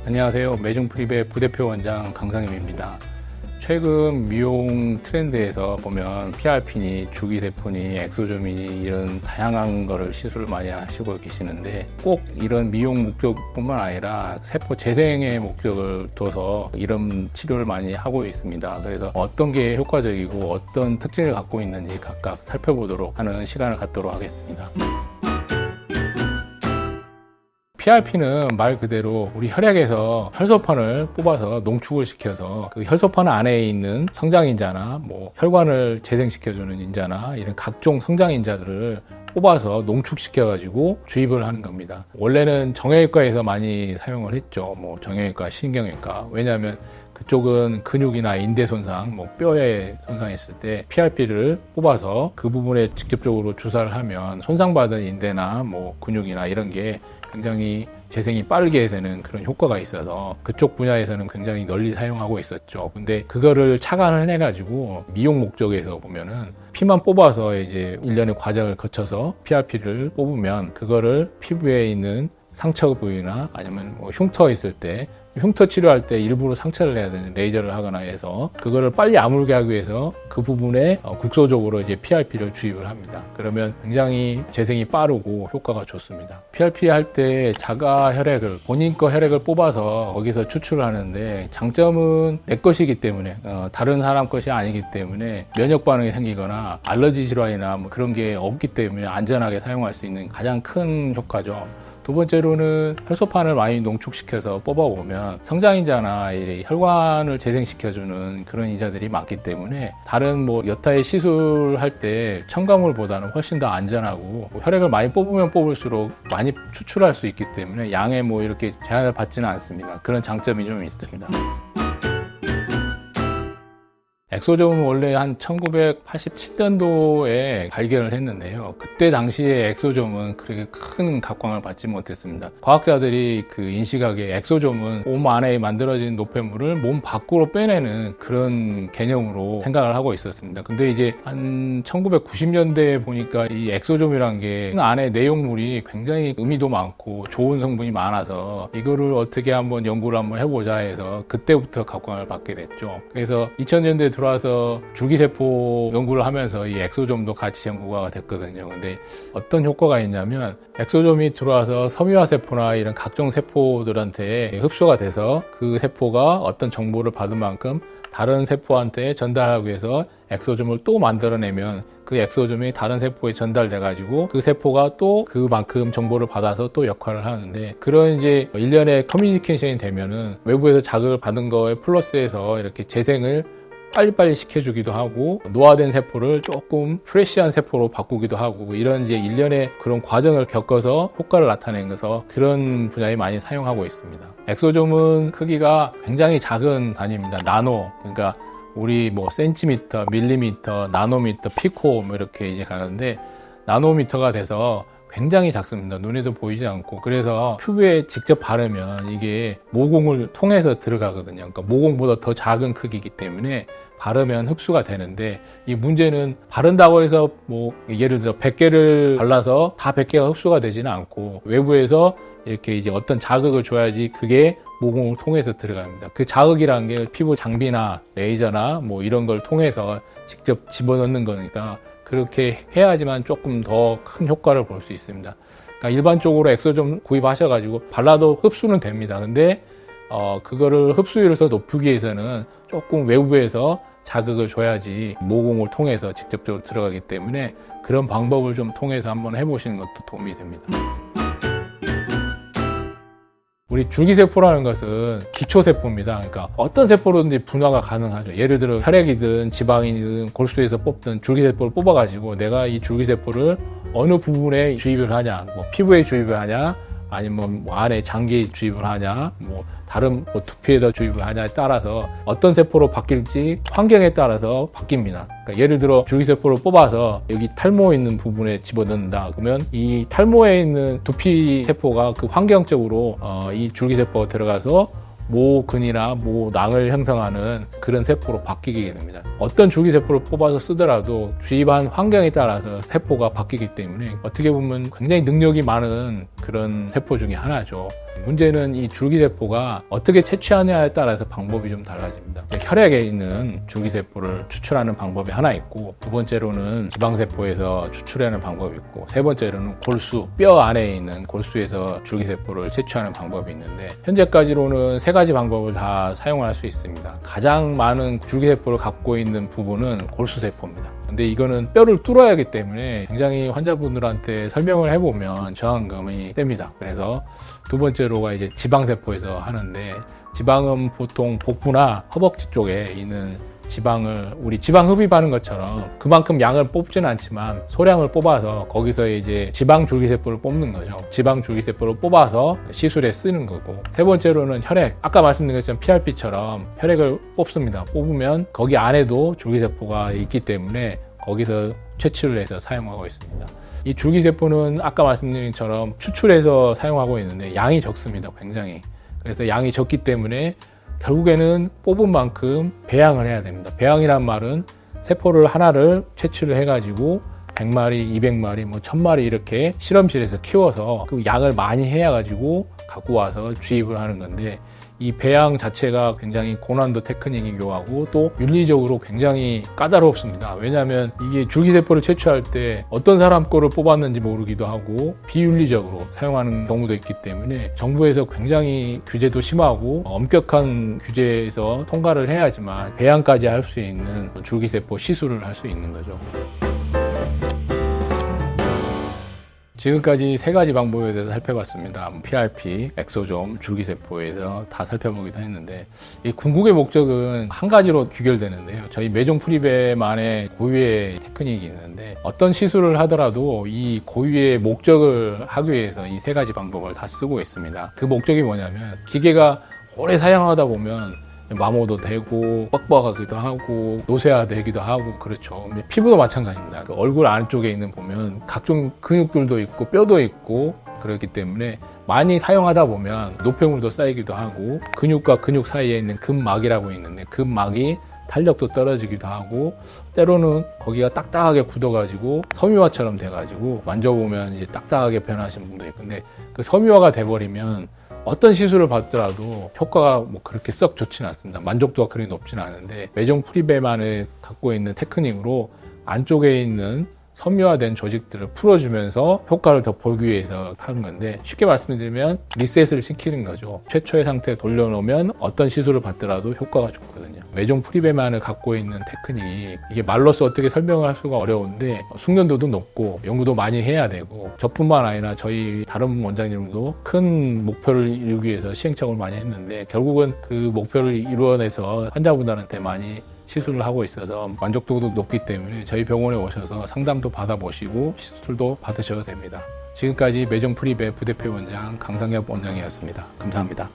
안녕하세요. 매중프리베 부대표 원장 강상임입니다. 최근 미용 트렌드에서 보면 PRP니 주기세포니 엑소점이니 이런 다양한 거를 시술을 많이 하시고 계시는데 꼭 이런 미용 목적뿐만 아니라 세포 재생의 목적을 둬서 이런 치료를 많이 하고 있습니다. 그래서 어떤 게 효과적이고 어떤 특징을 갖고 있는지 각각 살펴보도록 하는 시간을 갖도록 하겠습니다. PRP는 말 그대로 우리 혈액에서 혈소판을 뽑아서 농축을 시켜서 그 혈소판 안에 있는 성장인자나 혈관을 재생시켜주는 인자나 이런 각종 성장인자들을 뽑아서 농축시켜가지고 주입을 하는 겁니다. 원래는 정형외과에서 많이 사용을 했죠. 정형외과, 신경외과. 왜냐하면 그쪽은 근육이나 인대 손상, 뼈에 손상했을 때 PRP를 뽑아서 그 부분에 직접적으로 주사를 하면 손상받은 인대나 근육이나 이런 게 굉장히 재생이 빠르게 되는 그런 효과가 있어서 그쪽 분야에서는 굉장히 널리 사용하고 있었죠. 근데 그거를 착안을 해가지고 미용 목적에서 보면은 피만 뽑아서 이제 일련의 과정을 거쳐서 PRP를 뽑으면 그거를 피부에 있는 상처 부위나 아니면 흉터 있을 때 흉터 치료할 때 일부러 상처를 내야 되는 레이저를 하거나 해서 그거를 빨리 아물게 하기 위해서 그 부분에 국소적으로 이제 PRP를 주입을 합니다. 그러면 굉장히 재생이 빠르고 효과가 좋습니다. PRP 할 때 자가 혈액을 본인 거 혈액을 뽑아서 거기서 추출을 하는데 장점은 내 것이기 때문에 다른 사람 것이 아니기 때문에 면역 반응이 생기거나 알러지 질환이나 그런 게 없기 때문에 안전하게 사용할 수 있는 가장 큰 효과죠. 두 번째로는 혈소판을 많이 농축시켜서 뽑아오면 성장인자나 혈관을 재생시켜주는 그런 인자들이 많기 때문에 다른 여타의 시술할 때 첨가물보다는 훨씬 더 안전하고 혈액을 많이 뽑으면 뽑을수록 많이 추출할 수 있기 때문에 양에 이렇게 제한을 받지는 않습니다. 그런 장점이 좀 있습니다. 엑소점은 원래 한 1987년도에 발견을 했는데요. 그때 당시에 엑소점은 그렇게 큰 각광을 받지 못했습니다. 과학자들이 인식하기에 엑소점은 몸 안에 만들어진 노폐물을 몸 밖으로 빼내는 그런 개념으로 생각을 하고 있었습니다. 근데 이제 한 1990년대에 보니까 이 엑소점이란 게 안에 내용물이 굉장히 의미도 많고 좋은 성분이 많아서 이거를 어떻게 한번 연구를 한번 해보자 해서 그때부터 각광을 받게 됐죠. 그래서 2000년대에 들어와서 줄기세포 연구를 하면서 이 엑소점도 같이 연구가 됐거든요. 근데 어떤 효과가 있냐면 엑소점이 들어와서 섬유화세포나 이런 각종 세포들한테 흡수가 돼서 그 세포가 어떤 정보를 받은 만큼 다른 세포한테 전달하기 위해서 엑소점을 또 만들어내면 그 엑소점이 다른 세포에 전달돼 가지고 그 세포가 또 그만큼 정보를 받아서 또 역할을 하는데 그런 이제 일련의 커뮤니케이션이 되면은 외부에서 자극을 받은 거에 플러스해서 이렇게 재생을 빨리빨리 시켜주기도 하고 노화된 세포를 조금 프레시한 세포로 바꾸기도 하고 이런 이제 일련의 그런 과정을 겪어서 효과를 나타낸 것서 그런 분야에 많이 사용하고 있습니다. 엑소점은 크기가 굉장히 작은 단위입니다. 나노, 그러니까 우리 센티미터, 밀리미터, 나노미터, 피코 이렇게 이제 가는데 나노미터가 돼서 굉장히 작습니다. 눈에도 보이지 않고. 그래서 피부에 직접 바르면 이게 모공을 통해서 들어가거든요. 그러니까 모공보다 더 작은 크기이기 때문에 바르면 흡수가 되는데 이 문제는 바른다고 해서 예를 들어 100개를 발라서 다 100개가 흡수가 되지는 않고 외부에서 이렇게 이제 어떤 자극을 줘야지 그게 모공을 통해서 들어갑니다. 그 자극이라는 게 피부 장비나 레이저나 이런 걸 통해서 직접 집어넣는 거니까 그렇게 해야지만 조금 더 큰 효과를 볼 수 있습니다. 그러니까 일반적으로 엑소점 구입하셔가지고 발라도 흡수는 됩니다. 근데 그거를 흡수율을 더 높이기 위해서는 조금 외부에서 자극을 줘야지 모공을 통해서 직접적으로 들어가기 때문에 그런 방법을 좀 통해서 한번 해보시는 것도 도움이 됩니다. 우리 줄기세포라는 것은 기초세포입니다. 그러니까 어떤 세포로든지 분화가 가능하죠. 예를 들어 혈액이든 지방이든 골수에서 뽑든 줄기세포를 뽑아가지고 내가 이 줄기세포를 어느 부분에 주입을 하냐, 피부에 주입을 하냐, 아니면 안에 장기에 주입을 하냐, 다른 두피에다 주입을 하냐에 따라서 어떤 세포로 바뀔지 환경에 따라서 바뀝니다. 그러니까 예를 들어 줄기세포를 뽑아서 여기 탈모 있는 부분에 집어넣는다. 그러면 이 탈모에 있는 두피 세포가 그 환경적으로 이 줄기세포가 들어가서 모근이나 모낭을 형성하는 그런 세포로 바뀌게 됩니다. 어떤 줄기세포를 뽑아서 쓰더라도 주입한 환경에 따라서 세포가 바뀌기 때문에 어떻게 보면 굉장히 능력이 많은 그런 세포 중에 하나죠. 문제는 이 줄기세포가 어떻게 채취하느냐에 따라서 방법이 좀 달라집니다. 혈액에 있는 줄기세포를 추출하는 방법이 하나 있고, 두 번째로는 지방세포에서 추출하는 방법이 있고, 세 번째로는 골수, 뼈 안에 있는 골수에서 줄기세포를 채취하는 방법이 있는데, 현재까지로는 세 가지 방법을 다 사용할 수 있습니다. 가장 많은 줄기세포를 갖고 있는 부분은 골수세포입니다. 근데 이거는 뼈를 뚫어야 하기 때문에 굉장히 환자분들한테 설명을 해보면 저항감이 셉니다. 그래서 두 번째로가 이제 지방세포에서 하는데, 지방은 보통 복부나 허벅지 쪽에 있는 지방을 우리 지방 흡입하는 것처럼 그만큼 양을 뽑지는 않지만 소량을 뽑아서 거기서 이제 지방 줄기세포를 뽑는 거죠. 지방 줄기세포를 뽑아서 시술에 쓰는 거고, 세 번째로는 혈액, 아까 말씀드린 것처럼 PRP처럼 혈액을 뽑습니다. 뽑으면 거기 안에도 줄기세포가 있기 때문에 거기서 채취를 해서 사용하고 있습니다. 이 줄기세포는 아까 말씀드린 것처럼 추출해서 사용하고 있는데 양이 적습니다. 굉장히. 그래서 양이 적기 때문에 결국에는 뽑은 만큼 배양을 해야 됩니다. 배양이란 말은 세포를 하나를 채취를 해가지고 100마리, 200마리, 1000마리 이렇게 실험실에서 키워서 그 양을 많이 해가지고 갖고 와서 주입을 하는 건데, 이 배양 자체가 굉장히 고난도 테크닉이 요하고 또 윤리적으로 굉장히 까다롭습니다. 왜냐하면 이게 줄기세포를 채취할 때 어떤 사람 거를 뽑았는지 모르기도 하고 비윤리적으로 사용하는 경우도 있기 때문에 정부에서 굉장히 규제도 심하고 엄격한 규제에서 통과를 해야지만 배양까지 할 수 있는 줄기세포 시술을 할 수 있는 거죠. 지금까지 세 가지 방법에 대해서 살펴봤습니다. PRP, 엑소좀, 줄기세포에서 다 살펴보기도 했는데, 이 궁극의 목적은 한 가지로 귀결되는데요. 저희 매종 프리뱀만의 고유의 테크닉이 있는데, 어떤 시술을 하더라도 이 고유의 목적을 하기 위해서 이 세 가지 방법을 다 쓰고 있습니다. 그 목적이 뭐냐면, 기계가 오래 사용하다 보면 마모도 되고 뻑뻑하기도 하고 노쇠화되기도 하고 그렇죠. 피부도 마찬가지입니다. 그 얼굴 안쪽에 있는 보면 각종 근육들도 있고 뼈도 있고 그렇기 때문에 많이 사용하다 보면 노폐물도 쌓이기도 하고, 근육과 근육 사이에 있는 근막이라고 있는데 근막이 탄력도 떨어지기도 하고, 때로는 거기가 딱딱하게 굳어가지고 섬유화처럼 돼가지고 만져보면 이제 딱딱하게 변하시는 분도 있고, 근데 그 섬유화가 돼버리면 어떤 시술을 받더라도 효과가 그렇게 썩 좋지는 않습니다. 만족도가 그리 높지는 않은데, 매종 프리뱀만을 갖고 있는 테크닉으로 안쪽에 있는 섬유화된 조직들을 풀어주면서 효과를 더 보기 위해서 하는 건데, 쉽게 말씀드리면 리셋을 시키는 거죠. 최초의 상태에 돌려놓으면 어떤 시술을 받더라도 효과가 좋거든요. 매종 프리뱀만을 갖고 있는 테크닉이 이게 말로써 어떻게 설명을 할 수가 어려운데, 숙련도도 높고 연구도 많이 해야 되고, 저뿐만 아니라 저희 다른 원장님도 큰 목표를 이루기 위해서 시행착오를 많이 했는데, 결국은 그 목표를 이루어내서 환자분들한테 많이 시술을 하고 있어서 만족도도 높기 때문에 저희 병원에 오셔서 상담도 받아보시고 시술도 받으셔도 됩니다. 지금까지 매종 프리뱀 부대표 원장 강상엽 원장이었습니다. 감사합니다.